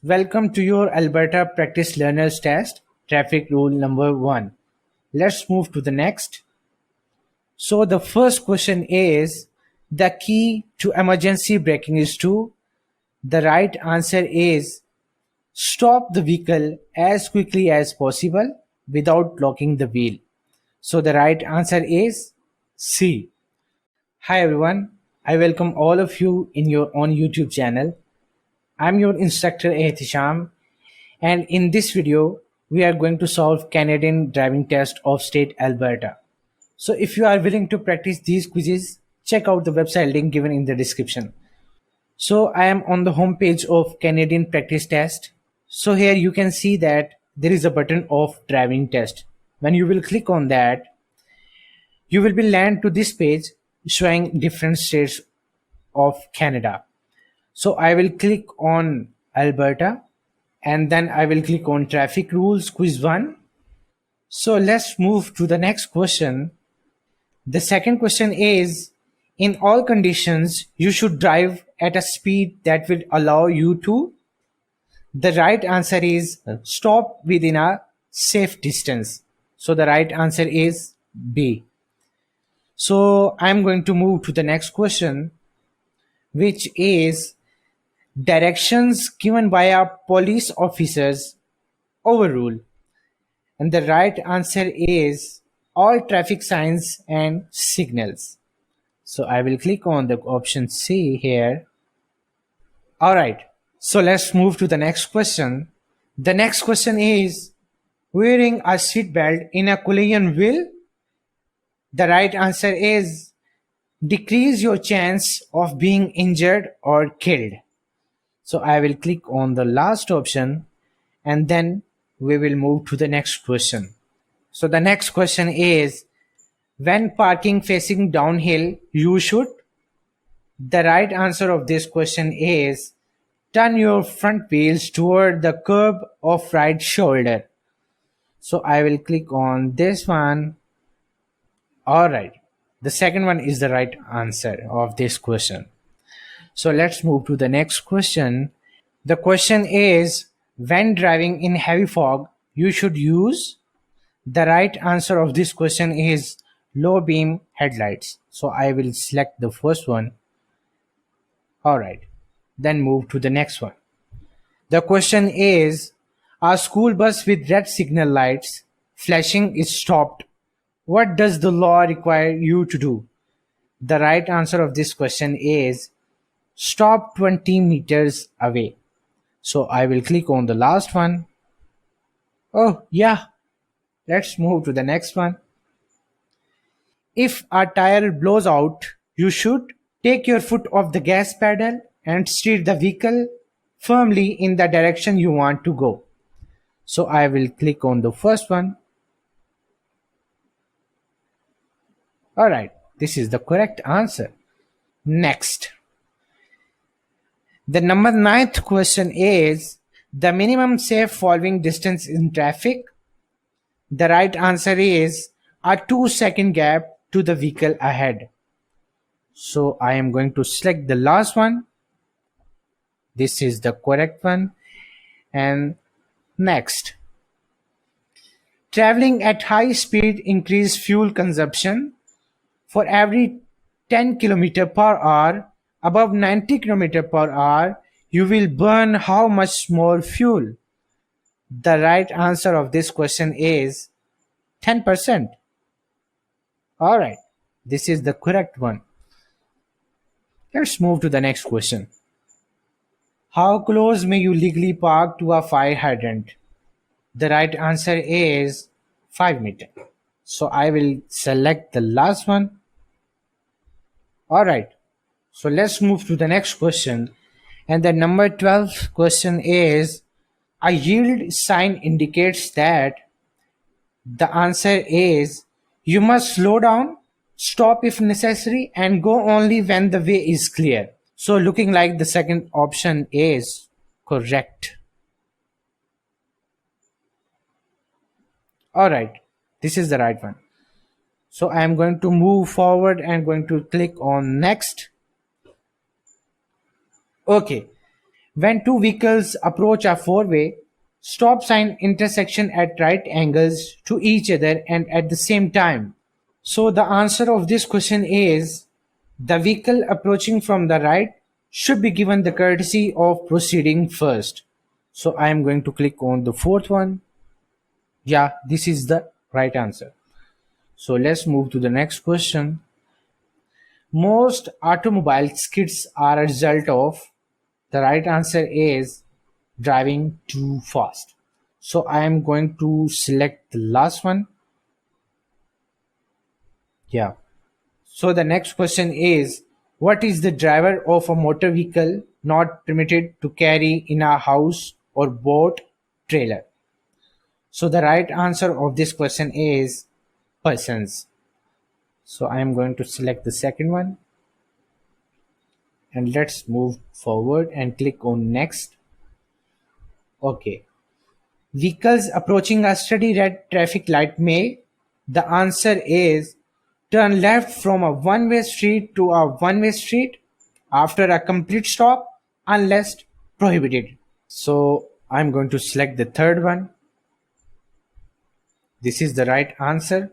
Welcome to your Alberta Practice Learners Test, traffic rule number 1. Let's move to the next. So the first question is, the key to emergency braking is to. The right answer is, stop the vehicle as quickly as possible without locking the wheel. So the right answer is C. Hi everyone, I welcome all of you in your own YouTube channel. I'm your instructor Ehtisham, and in this video we are going to solve Canadian driving test of state Alberta. So if you are willing to practice these quizzes, check out the website link given in the description. So I am on the home page of Canadian practice test. So here you can see that there is a button of driving test. When you will click on that, you will be land to this page showing different states of Canada. So I will click on Alberta and then I will click on traffic rules quiz 1. So let's move to the next question. The second question is, in all conditions, you should drive at a speed that will allow you to. The right answer is stop within a safe distance. So the right answer is B. So I'm going to move to the next question, which is, directions given by a police officers overrule. And the right answer is all traffic signs and signals. So I will click on the option C here. Alright, so let's move to the next question. The next question is, wearing a seatbelt in a collision will. The right answer is decrease your chance of being injured or killed. So I will click on the last option and then we will move to the next question. So the next question is, when parking facing downhill, you should. The right answer of this question is turn your front wheels toward the curb of right shoulder. So I will click on this one. Alright, the second one is the right answer of this question. So let's move to the next question. The question is, when driving in heavy fog, you should use. The right answer of this question is low beam headlights. So I will select the first one. Alright, then move to the next one. The question is, a school bus with red signal lights flashing is stopped. What does the law require you to do? The right answer of this question is stop 20 meters away. So I will click on the last one. Oh yeah, let's move to the next one. If a tire blows out, you should take your foot off the gas pedal and steer the vehicle firmly in the direction you want to go. So I will click on the first one. Alright, this is the correct answer. Next. The number 9th question is, the minimum safe following distance in traffic. The right answer is a 2-second gap to the vehicle ahead. So I am going to select the last one. This is the correct one. And next. Traveling at high speed increase fuel consumption. For every 10 km per hour above 90 km per hour, you will burn how much more fuel? The right answer of this question is 10%. Alright, this is the correct one. Let's move to the next question. How close may you legally park to a fire hydrant? The right answer is 5 meters. So I will select the last one. Alright, so let's move to the next question. And the number 12th question is, a yield sign indicates that. The answer is, you must slow down, stop if necessary, and go only when the way is clear. So looking like the second option is correct. Alright, this is the right one. So I am going to move forward and going to click on next. Okay, When two vehicles approach a four-way, stop sign intersection at right angles to each other and at the same time. So the answer of this question is the vehicle approaching from the right should be given the courtesy of proceeding first. So I am going to click on the fourth one. Yeah, this is the right answer. So let's move to the next question. Most automobile skids are a result of, the right answer is driving too fast. So I am going to select the last one. Yeah. So the next question is, what is the driver of a motor vehicle not permitted to carry in a house or boat trailer? So the right answer of this question is persons. So I am going to select the second one and let's move forward and click on next. Okay. Vehicles approaching a steady red traffic light may. The answer is turn left from a one-way street to a one-way street after a complete stop unless prohibited. So I'm going to select the third one. This is the right answer.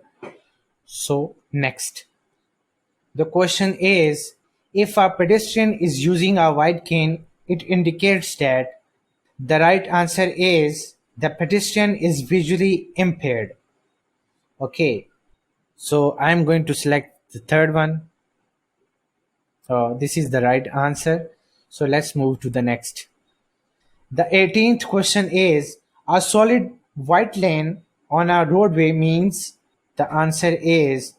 So next. The question is, if a pedestrian is using a white cane, it indicates that. The right answer is the pedestrian is visually impaired. Okay, so I'm going to select the third one. This is the right answer. So let's move to the next. The 18th question is, a solid white lane on a roadway means. The answer is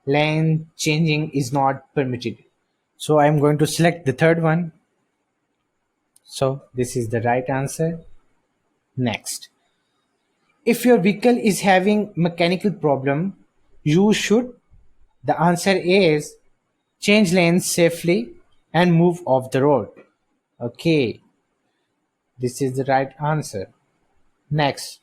lane changing is not permitted. So I'm going to select the third one. So this is the right answer. Next. If your vehicle is having mechanical problem, you should. The answer is change lanes safely and move off the road. Okay, this is the right answer. Next,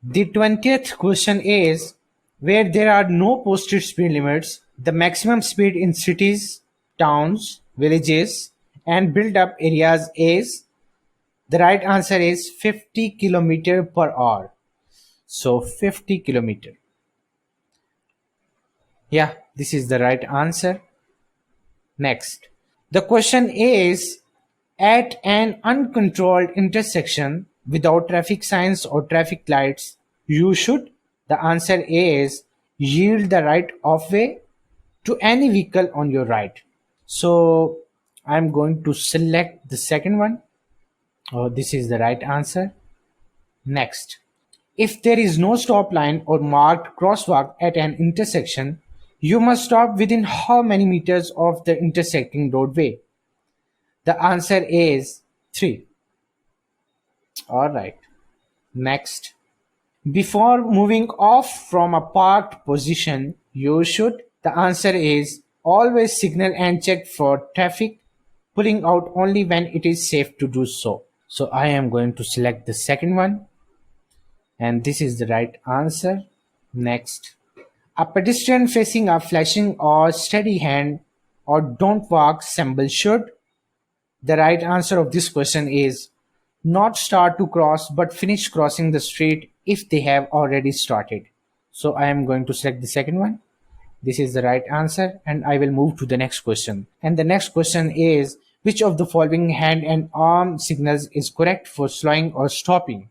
the 20th question is, where there are no posted speed limits, the maximum speed in cities, towns, villages, and built up areas is. The right answer is 50 kilometer per hour. So 50 kilometer. Yeah, this is the right answer. Next. The question is, at an uncontrolled intersection without traffic signs or traffic lights, you should. The answer is yield the right of way to any vehicle on your right. So I'm going to select the second one. Oh, this is the right answer. Next. If there is no stop line or marked crosswalk at an intersection, you must stop within how many meters of the intersecting roadway? The answer is 3. Alright. Next. Before moving off from a parked position, you should. The answer is always signal and check for traffic, pulling out only when it is safe to do so. So I am going to select the second one. And this is the right answer. Next. A pedestrian facing a flashing or steady hand or don't walk symbol should. The right answer of this question is not start to cross but finish crossing the street if they have already started. So I am going to select the second one. This is the right answer and I will move to the next question. And the next question is, which of the following hand and arm signals is correct for slowing or stopping?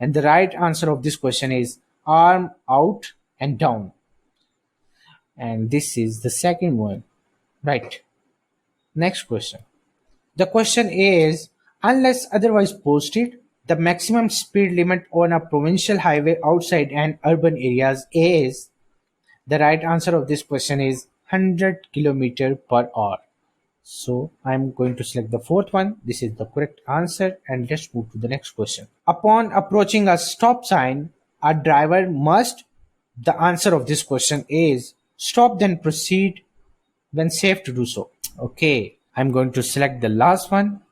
And the right answer of this question is arm out and down. And this is the second one. Right. Next question. The question is, unless otherwise posted, the maximum speed limit on a provincial highway outside an urban areas is. The right answer of this question is 100 kilometer per hour. So I'm going to select the fourth one. This is the correct answer and let's move to the next question. Upon approaching a stop sign, a driver must. The answer of this question is stop then proceed when safe to do so. Okay, I'm going to select the last one.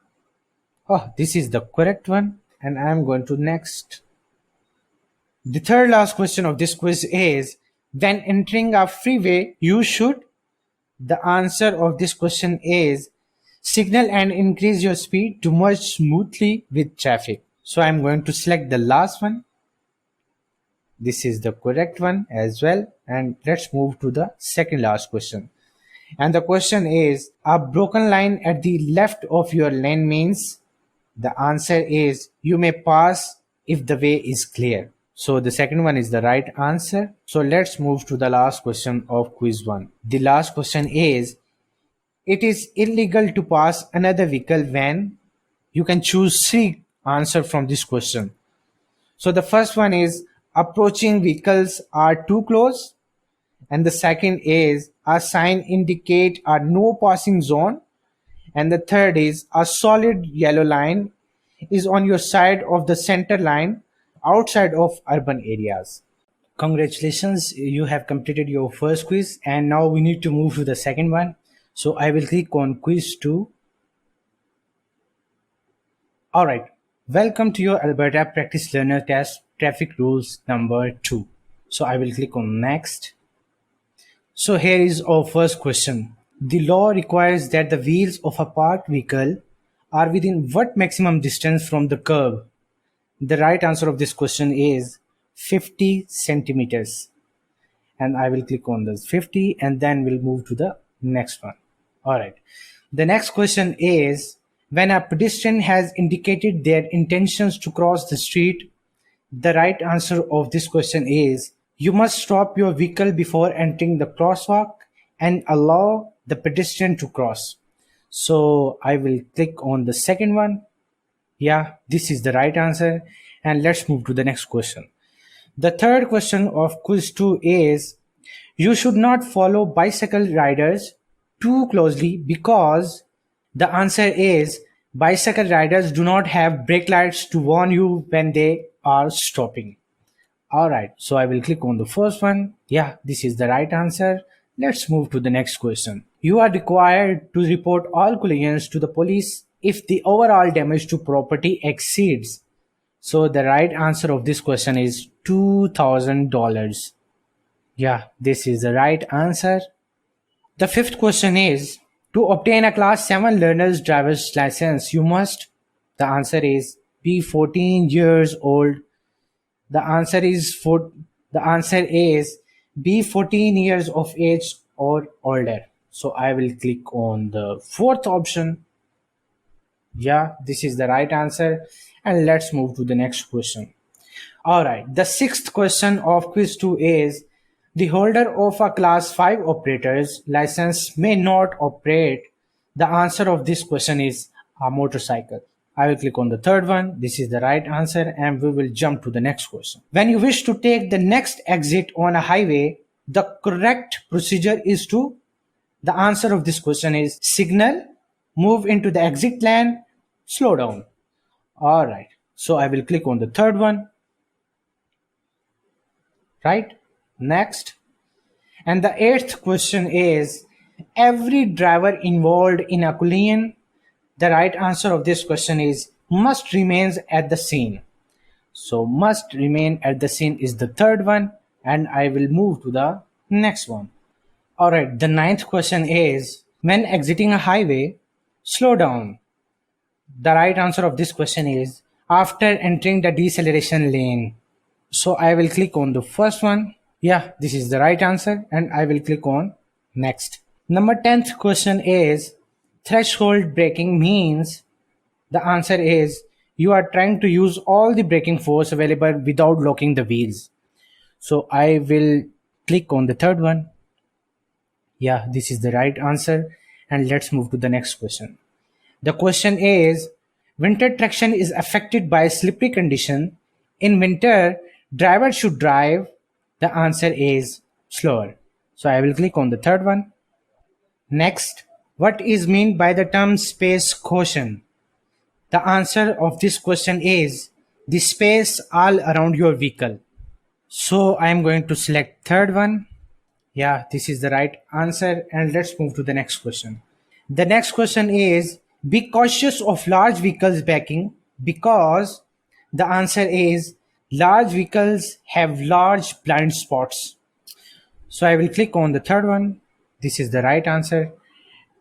Oh, this is the correct one and I'm going to next. The third last question of this quiz is, when entering a freeway, you should. The answer of this question is Signal and increase your speed to merge smoothly with traffic. So I'm going to select the last one. This is the correct one as well. And let's move to the second last question. And the question is, a broken line at the left of your lane means? The answer is, you may pass if the way is clear. So the second one is the right answer. So let's move to the last question of quiz 1. The last question is, it is illegal to pass another vehicle when? You can choose 3 answer from this question. So the first one is, approaching vehicles are too close, and the second is, a sign indicate a no passing zone, and the third is, a solid yellow line is on your side of the center line outside of urban areas. Congratulations, you have completed your first quiz, and now we need to move to the second one. So I will click on quiz 2. Alright, welcome to your Alberta Practice Learner Test Traffic Rules number 2. So I will click on next. So here is our first question. The law requires that the wheels of a parked vehicle are within what maximum distance from the curb? The right answer of this question is 50 centimeters. And I will click on this 50 and then we'll move to the next one. Alright. The next question is, when a pedestrian has indicated their intentions to cross the street, the right answer of this question is, you must stop your vehicle before entering the crosswalk and allow the pedestrian to cross. So I will click on the second one. Yeah, this is the right answer. And let's move to the next question. The third question of quiz 2 is, you should not follow bicycle riders too closely because the answer is, bicycle riders do not have brake lights to warn you when they are stopping. Alright, so I will click on the first one. Yeah, this is the right answer. Let's move to the next question. You are required to report all collisions to the police if the overall damage to property exceeds. So the right answer of this question is $2,000. Yeah, this is the right answer. The fifth question is, to obtain a class 7 learner's driver's license, you must, the answer is, be 14 years old. The answer is be 14 years of age or older. So I will click on the fourth option. Yeah, this is the right answer. And let's move to the next question. Alright, the sixth question of quiz 2 is, the holder of a class 5 operator's license may not operate. The answer of this question is a motorcycle. I will click on the third one. This is the right answer and we will jump to the next question. When you wish to take the next exit on a highway, the correct procedure is to, the answer of this question is, signal, move into the exit lane, slow down. Alright, so I will click on the third one. Right, next. And the eighth question is, every driver involved in a collision, the right answer of this question is, must remains at the scene. So must remain at the scene is the third one, and I will move to the next one. Alright, the ninth question is, when exiting a highway, slow down. The right answer of this question is, after entering the deceleration lane. So I will click on the first one. Yeah, this is the right answer and I will click on next. Number 10th question is, threshold braking means, the answer is, you are trying to use all the braking force available without locking the wheels. So I will click on the third one. Yeah, this is the right answer and let's move to the next question. The question is, winter traction is affected by slippery condition. In winter, drivers should drive. The answer is slower. So I will click on the third one. Next, what is meant by the term space caution? The answer of this question is the space all around your vehicle. So I am going to select third one. Yeah, this is the right answer and let's move to the next question. The next question is, be cautious of large vehicles backing because the answer is, large vehicles have large blind spots. So I will click on the third one. This is the right answer.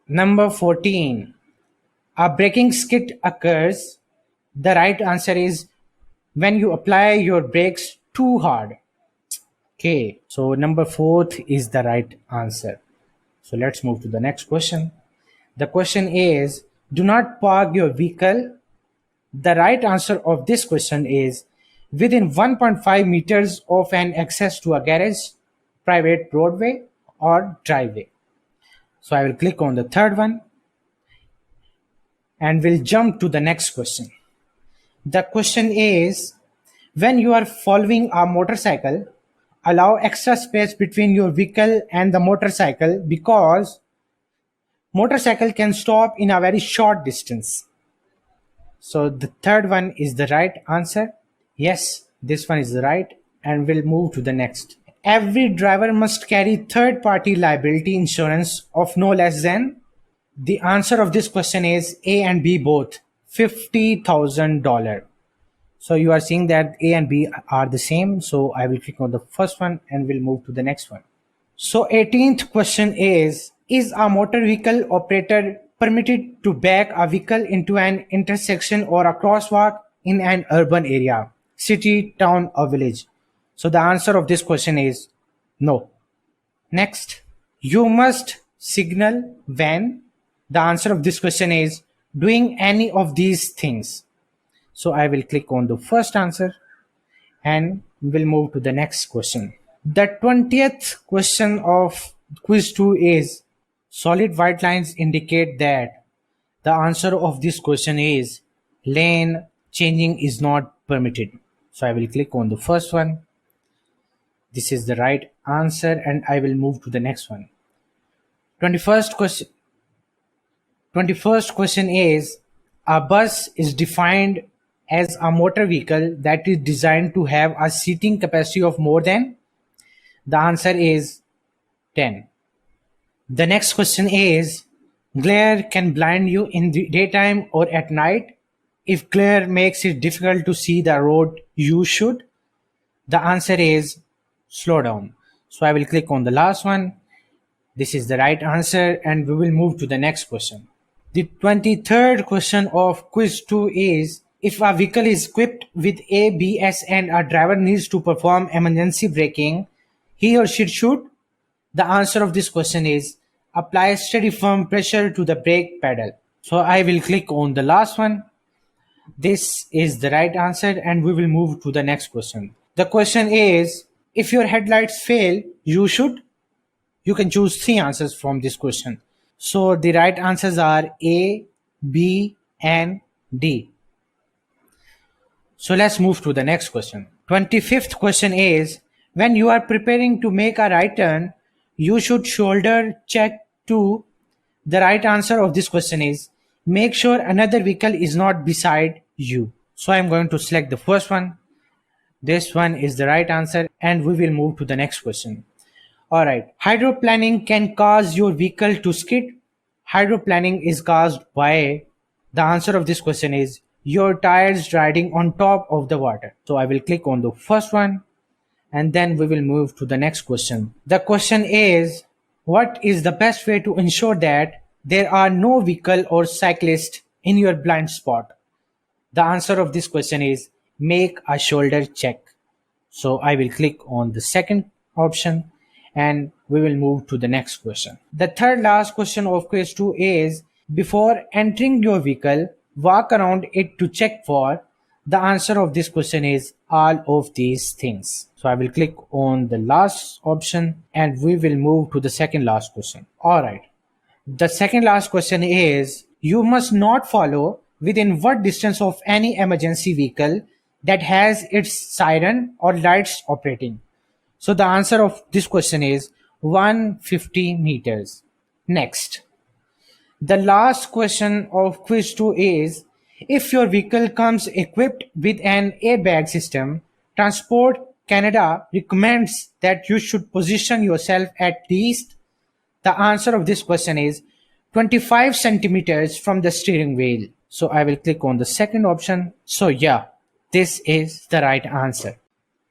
Number 14. A braking skid occurs. The right answer is when you apply your brakes too hard. Okay, so number fourth is the right answer. So let's move to the next question. The question is, do not park your vehicle. The right answer of this question is within 1.5 meters of an access to a garage, private roadway, or driveway. So I will click on the third one and we'll jump to the next question. The question is, when you are following a motorcycle, allow extra space between your vehicle and the motorcycle because motorcycle can stop in a very short distance. So the third one is the right answer. Yes, this one is right, and we'll move to the next. Every driver must carry third party liability insurance of no less than. The answer of this question is A and B both, $50,000. So you are seeing that A and B are the same. So I will click on the first one and we'll move to the next one. So 18th question is a motor vehicle operator permitted to back a vehicle into an intersection or a crosswalk in an urban area, city, town, or village? So the answer of this question is no. Next, you must signal when. The answer of this question is doing any of these things. So I will click on the first answer and we'll move to the next question. The 20th question of quiz 2 is solid white lines indicate that. The answer of this question is lane changing is not permitted. So I will click on the first one. This is the right answer and I will move to the next one. 21st question 21st question is a bus is defined as a motor vehicle that is designed to have a seating capacity of more than. The answer is 10. The next question is glare can blind you in the daytime or at night. If glare makes it difficult to see the road, you should. The answer is slow down. So I will click on the last one. This is the right answer and we will move to the next question. The 23rd question of quiz 2 is if a vehicle is equipped with ABS and a driver needs to perform emergency braking, he or she should. The answer of this question is apply steady firm pressure to the brake pedal. So I will click on the last one. This is the right answer and we will move to the next question. The question is if your headlights fail, you should. You can choose three answers from this question. So the right answers are A, B, and D. So let's move to the next question. 25th question is when you are preparing to make a right turn, you should shoulder check to. The right answer of this question is make sure another vehicle is not beside you. So I'm going to select the first one. This one is the right answer and we will move to the next question. Alright, hydroplaning can cause your vehicle to skid. Hydroplaning is caused by. The answer of this question is your tires riding on top of the water. So I will click on the first one and then we will move to the next question. The question is what is the best way to ensure that there are no vehicle or cyclist in your blind spot? The answer of this question is make a shoulder check. So I will click on the second option and we will move to the next question. The third last question of quiz 2 is before entering your vehicle, walk around it to check for. The answer of this question is all of these things. So I will click on the last option and we will move to the second last question. Alright. The second last question is you must not follow within what distance of any emergency vehicle that has its siren or lights operating. So the answer of this question is 150 meters. Next. The last question of quiz 2 is if your vehicle comes equipped with an airbag system, Transport Canada recommends that you should position yourself at least. The answer of this question is 25 centimeters from the steering wheel. So I will click on the second option. So yeah, this is the right answer.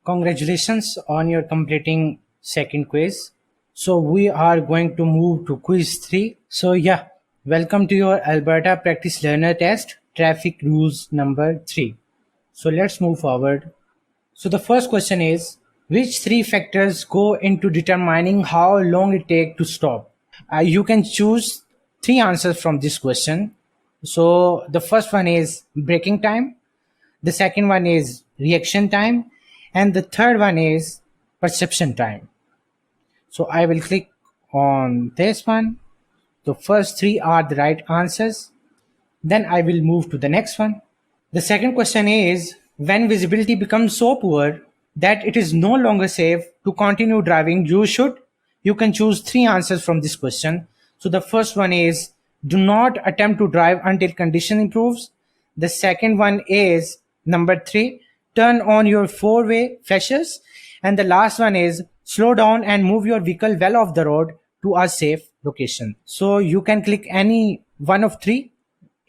Congratulations on your completing second quiz. So we are going to move to quiz 3. So yeah, Welcome to your Alberta Practice Learner Test, Traffic Rules number 3. So let's move forward. So the first question is, which three factors go into determining how long it takes to stop? You can choose three answers from this question. So the first one is braking time, the second one is reaction time, and the third one is perception time. So I will click on this one. The first three are the right answers. Then I will move to the next one. The second question is, when visibility becomes so poor that it is no longer safe to continue driving, you can choose three answers from this question. So the first one is, do not attempt to drive until condition improves. The second one is number 3, turn on your four-way flashers. And the last one is, slow down and move your vehicle well off the road to a safe location. So you can click any one of three,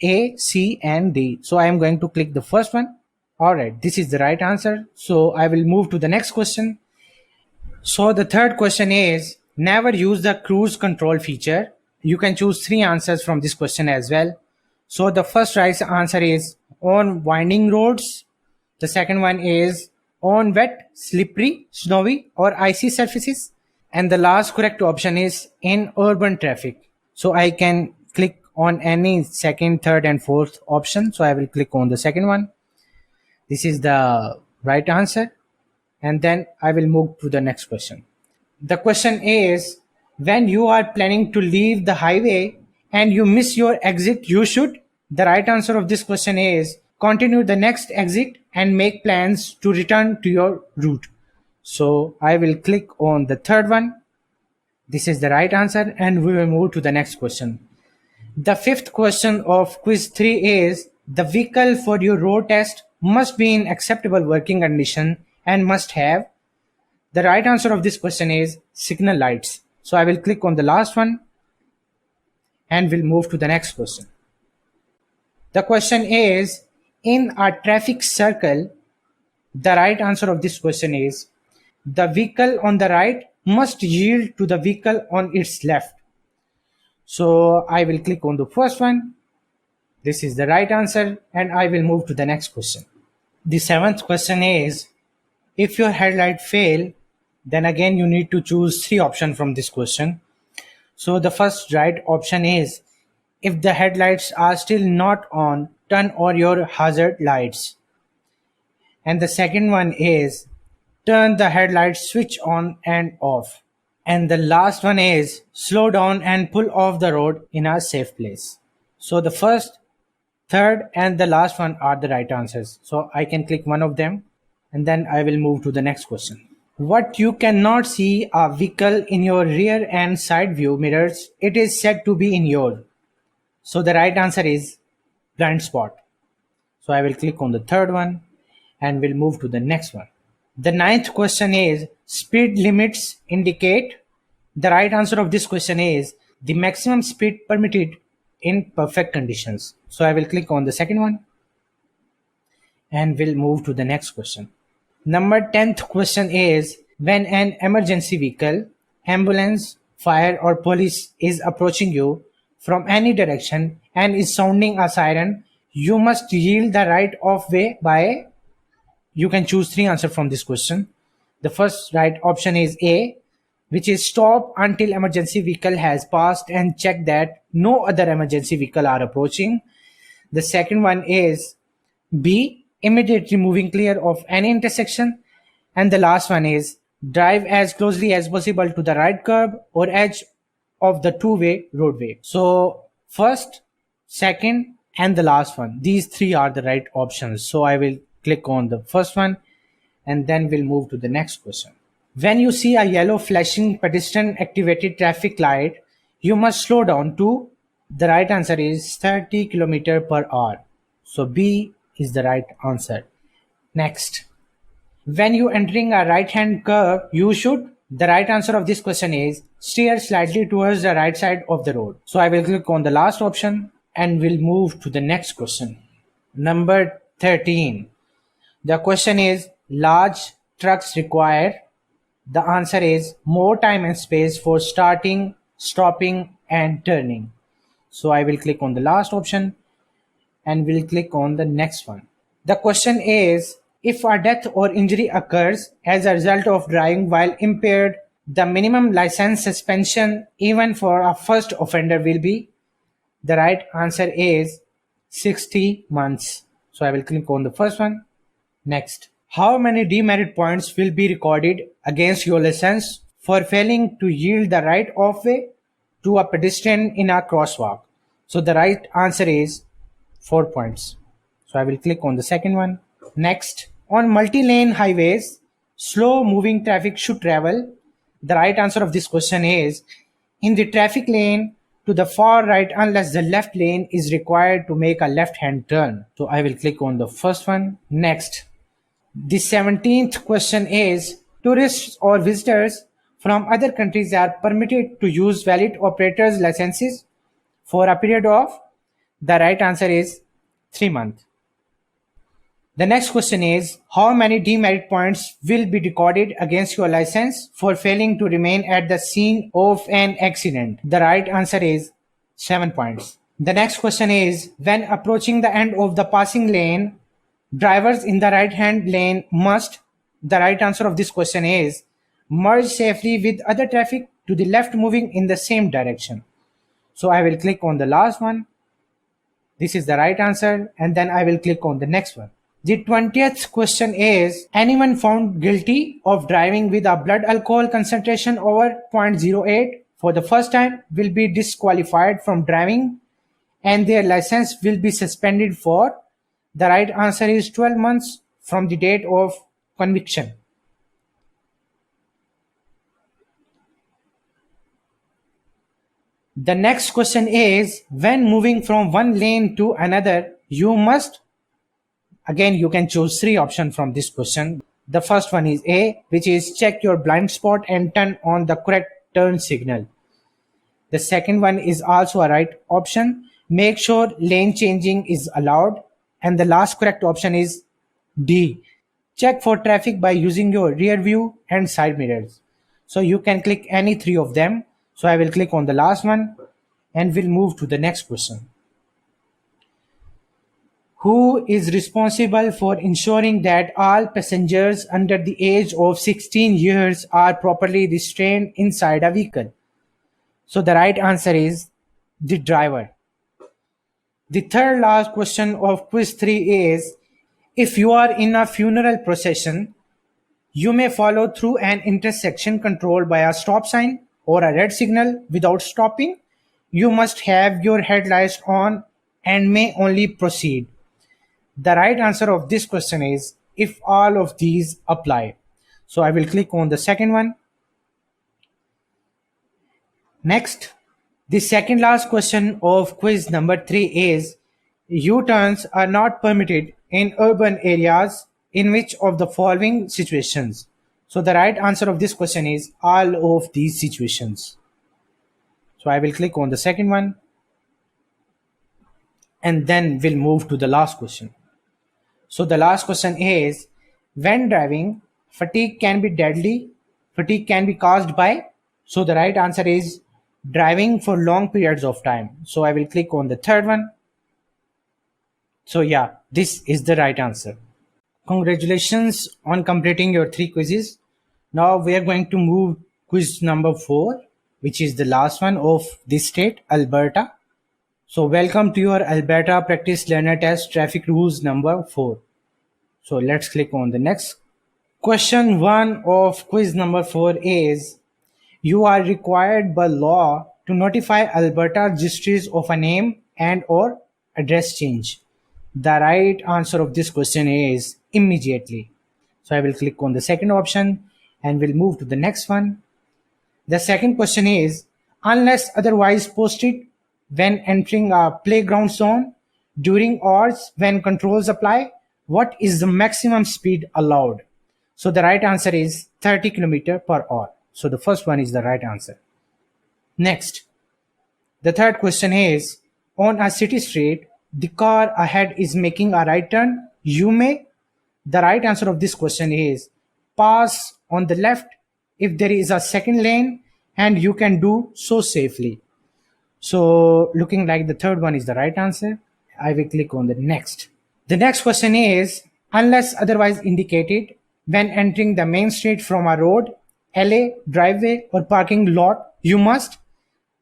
A, C, and D. So I am going to click the first one. All right, this is the right answer. So I will move to the next question. So the third question is, never use the cruise control feature. You can choose three answers from this question as well. So the first right answer is on winding roads. The second one is on wet, slippery, snowy, or icy surfaces. And the last correct option is in urban traffic. So I can click on any second, third, and fourth option. So I will click on the second one. This is the right answer. And then I will move to the next question. The question is, when you are planning to leave the highway and you miss your exit, you should. The right answer of this question is continue the next exit and make plans to return to your route. So I will click on the third one. This is the right answer, and we will move to the next question. The fifth question of quiz 3 is, the vehicle for your road test must be in acceptable working condition and must have. The right answer of this question is signal lights. So I will click on the last one and we'll move to the next question. The question is, in a traffic circle, the right answer of this question is, the vehicle on the right must yield to the vehicle on its left. So I will click on the first one. This is the right answer, and I will move to the next question. The seventh question is, if your headlight fail, then again you need to choose three options from this question. So the first right option is, if the headlights are still not on, turn on your hazard lights. And the second one is, turn the headlight switch on and off. And the last one is, slow down and pull off the road in a safe place. So the first, third, and the last one are the right answers. So I can click one of them and then I will move to the next question. What you cannot see a vehicle in your rear and side view mirrors, it is said to be in your. So the right answer is blind spot. So I will click on the third one and we'll move to the next one. The ninth question is, speed limits indicate. The right answer of this question is the maximum speed permitted in perfect conditions. So I will click on the second one and we'll move to the next question. Number 10th question is, when an emergency vehicle, ambulance, fire, or police is approaching you from any direction and is sounding a siren, you must yield the right of way by. You can choose three answers from this question. The first right option is A, which is stop until emergency vehicle has passed and check that no other emergency vehicle are approaching. The second one is B, immediately moving clear of any intersection. And the last one is drive as closely as possible to the right curb or edge of the two-way roadway. So first, second, and the last one. These three are the right options. So I will click on the first one and then we'll move to the next question. When you see a yellow flashing pedestrian activated traffic light, you must slow down to. The right answer is 30 km per hour. So B is the right answer. Next, when you entering a right hand curve, you should. The right answer of this question is steer slightly towards the right side of the road. So I will click on the last option and we'll move to the next question. Number 13. The question is, large trucks require. The answer is more time and space for starting, stopping, and turning. So I will click on the last option and we'll click on the next one. The question is, if a death or injury occurs as a result of driving while impaired, the minimum license suspension even for a first offender will be. The right answer is 60 months. So I will click on the first one. Next, how many demerit points will be recorded against your license for failing to yield the right of way to a pedestrian in a crosswalk? So the right answer is 4 points. So I will click on the second one. Next, on multi-lane highways, slow moving traffic should travel. The right answer of this question is in the traffic lane to the far right unless the left lane is required to make a left-hand turn. So I will click on the first one. Next, the 17th question is, tourists or visitors from other countries are permitted to use valid operators licenses for a period of. The right answer is 3 months. The next question is, how many demerit points will be recorded against your license for failing to remain at the scene of an accident? The right answer is 7 points. The next question is, when approaching the end of the passing lane, drivers in the right-hand lane must. The right answer of this question is merge safely with other traffic to the left moving in the same direction. So I will click on the last one. This is the right answer, and then I will click on the next one. The 20th question is, anyone found guilty of driving with a blood alcohol concentration over 0.08 for the first time will be disqualified from driving and their license will be suspended for. The right answer is 12 months from the date of conviction. The next question is, when moving from one lane to another, you must. Again, you can choose 3 options from this question. The first one is A, which is check your blind spot and turn on the correct turn signal. The second one is also a right option. Make sure lane changing is allowed. And the last correct option is D. Check for traffic by using your rear view and side mirrors. So you can click any 3 of them. So I will click on the last one and we'll move to the next question. Who is responsible for ensuring that all passengers under the age of 16 years are properly restrained inside a vehicle? So the right answer is the driver. The third last question of quiz 3 is, if you are in a funeral procession, you may follow through an intersection controlled by a stop sign or a red signal without stopping. You must have your headlights on and may only proceed. The right answer of this question is if all of these apply. So I will click on the second one. Next, the second last question of quiz number 3 is, U-turns are not permitted in urban areas in which of the following situations? So the right answer of this question is all of these situations. So I will click on the second one and then we'll move to the last question. So the last question is, when driving, fatigue can be deadly. Fatigue can be caused by. So the right answer is driving for long periods of time. So I will click on the third one. So yeah, this is the right answer. Congratulations on completing your 3 quizzes. Now we are going to move quiz number 4, which is the last one of this state, Alberta. So welcome to your Alberta Practice Learner Test Traffic Rules number 4. So let's click on the next. Question 1 of quiz number 4 is, you are required by law to notify Alberta registries of a name and or address change. The right answer of this question is immediately. So I will click on the second option and we'll move to the next one. The second question is, unless otherwise posted, when entering a playground zone, during hours when controls apply, what is the maximum speed allowed? So the right answer is 30 km per hour. So the first one is the right answer. Next, the third question is, on a city street, the car ahead is making a right turn. You may. The right answer of this question is pass on the left if there is a second lane and you can do so safely. So looking like the third one is the right answer, I will click on the next. The next question is, unless otherwise indicated, when entering the main street from a road, alley, driveway, or parking lot, you must.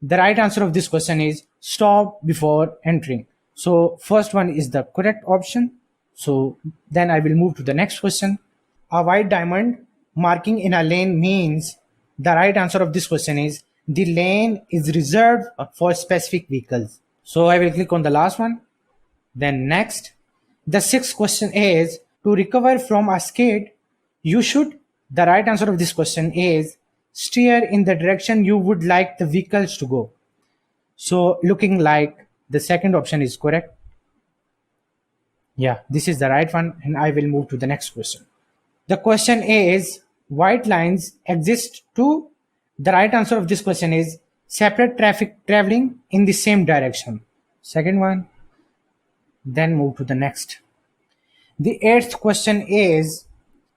The right answer of this question is stop before entering. So first one is the correct option. So then I will move to the next question. A white diamond marking in a lane means the right answer of this question is the lane is reserved for specific vehicles. So I will click on the last one. Then next, the sixth question is to recover from a skid, you should. The right answer of this question is steer in the direction you would like the vehicles to go. So looking like the second option is correct. Yeah, this is the right one, and I will move to the next question. The question is white lines exist too. The right answer of this question is separate traffic traveling in the same direction. Second one, then move to the next. The eighth question is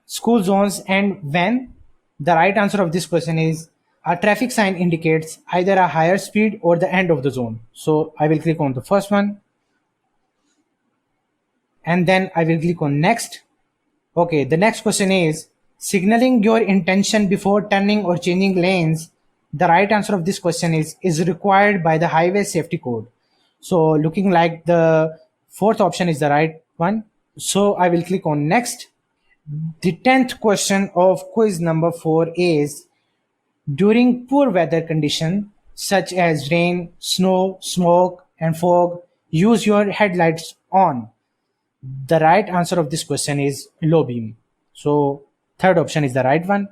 school zones and when. The right answer of this question is a traffic sign indicates either a higher speed or the end of the zone. So I will click on the first one and then I will click on next. Okay, the next question is signaling your intention before turning or changing lanes. The right answer of this question is required by the highway safety code. So looking like the fourth option is the right one. So I will click on next. The 10th question of quiz number 4 is during poor weather condition such as rain, snow, smoke and fog, use your headlights on. The right answer of this question is low beam. So third option is the right one.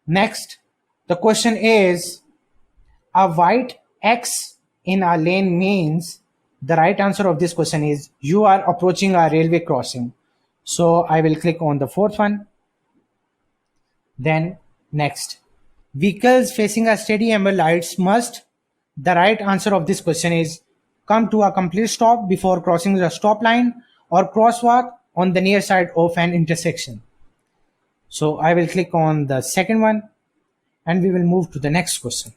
Next, the question is a white X in a lane means. The right answer of this question is you are approaching a railway crossing. So I will click on the fourth one. Then next, vehicles facing a steady amber lights must. The right answer of this question is come to a complete stop before crossing the stop line or crosswalk on the near side of an intersection. So I will click on the second one and we will move to the next question.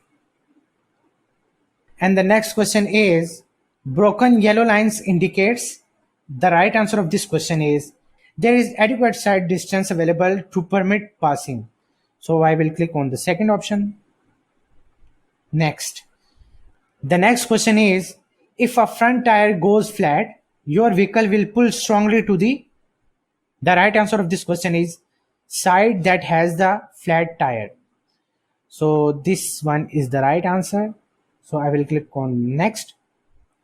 And the next question is broken yellow lines indicates. The right answer of this question is there is adequate side distance available to permit passing. So I will click on the second option. Next. The next question is if a front tire goes flat, your vehicle will pull strongly to the. The right answer of this question is side that has the flat tire. So this one is the right answer. So I will click on next.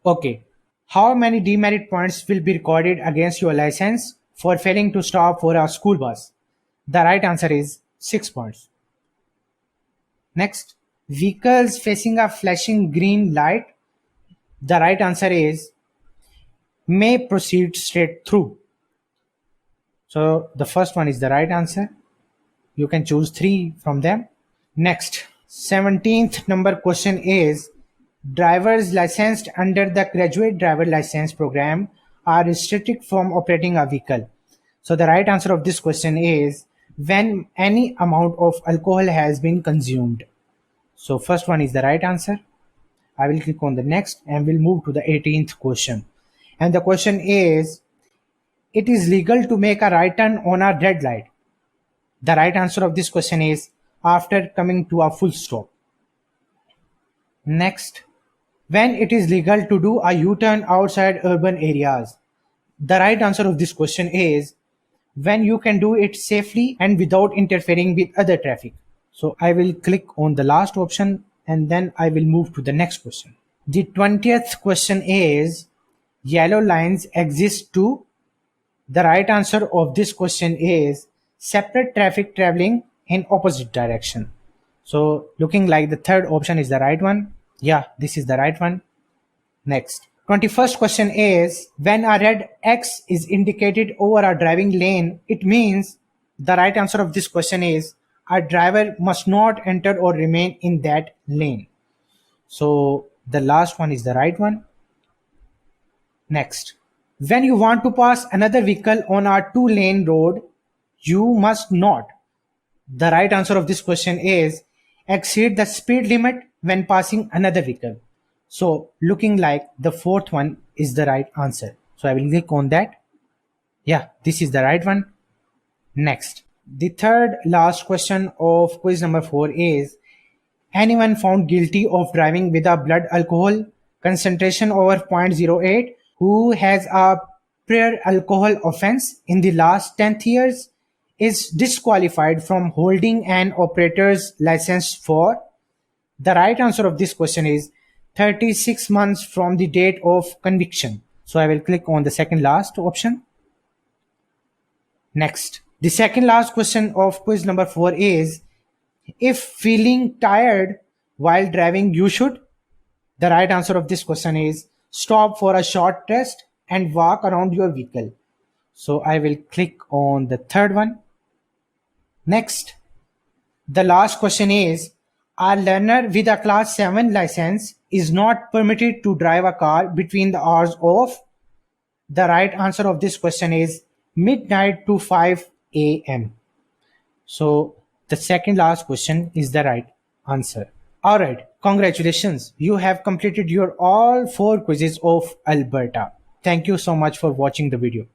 Okay. How many demerit points will be recorded against your license for failing to stop for a school bus? The right answer is 6 points. Next, vehicles facing a flashing green light. The right answer is may proceed straight through. So the first one is the right answer. You can choose 3 from them. Next, 17th number question is drivers licensed under the graduate driver license program are restricted from operating a vehicle. So the right answer of this question is when any amount of alcohol has been consumed. So first one is the right answer. I will click on the next and we'll move to the 18th question. And the question is, it is legal to make a right turn on a red light. The right answer of this question is after coming to a full stop. Next, when it is legal to do a U-turn outside urban areas. The right answer of this question is when you can do it safely and without interfering with other traffic. So I will click on the last option and then I will move to the next question. The 20th question is yellow lines exist too. The right answer of this question is separate traffic traveling in opposite direction. So looking like the third option is the right one. Yeah, this is the right one. Next. 21st question is when a red X is indicated over a driving lane, it means. The right answer of this question is a driver must not enter or remain in that lane. So the last one is the right one. Next. When you want to pass another vehicle on a 2-lane road, you must not. The right answer of this question is exceed the speed limit when passing another vehicle. So looking like the fourth one is the right answer. So I will click on that. Yeah, this is the right one. Next, the third last question of quiz number 4 is: anyone found guilty of driving with a blood alcohol concentration over 0.08 who has a prior alcohol offense in the last 10th years is disqualified from holding an operator's license for. The right answer of this question is 36 months from the date of conviction. So I will click on the second last option. Next, the second last question of quiz number 4 is: if feeling tired while driving, you should. The right answer of this question is stop for a short rest and walk around your vehicle. So I will click on the third one. Next, the last question is: a learner with a class 7 license is not permitted to drive a car between the hours of. The right answer of this question is midnight to 5 a.m. So the second last question is the right answer. Alright, congratulations. You have completed your all 4 quizzes of Alberta. Thank you so much for watching the video.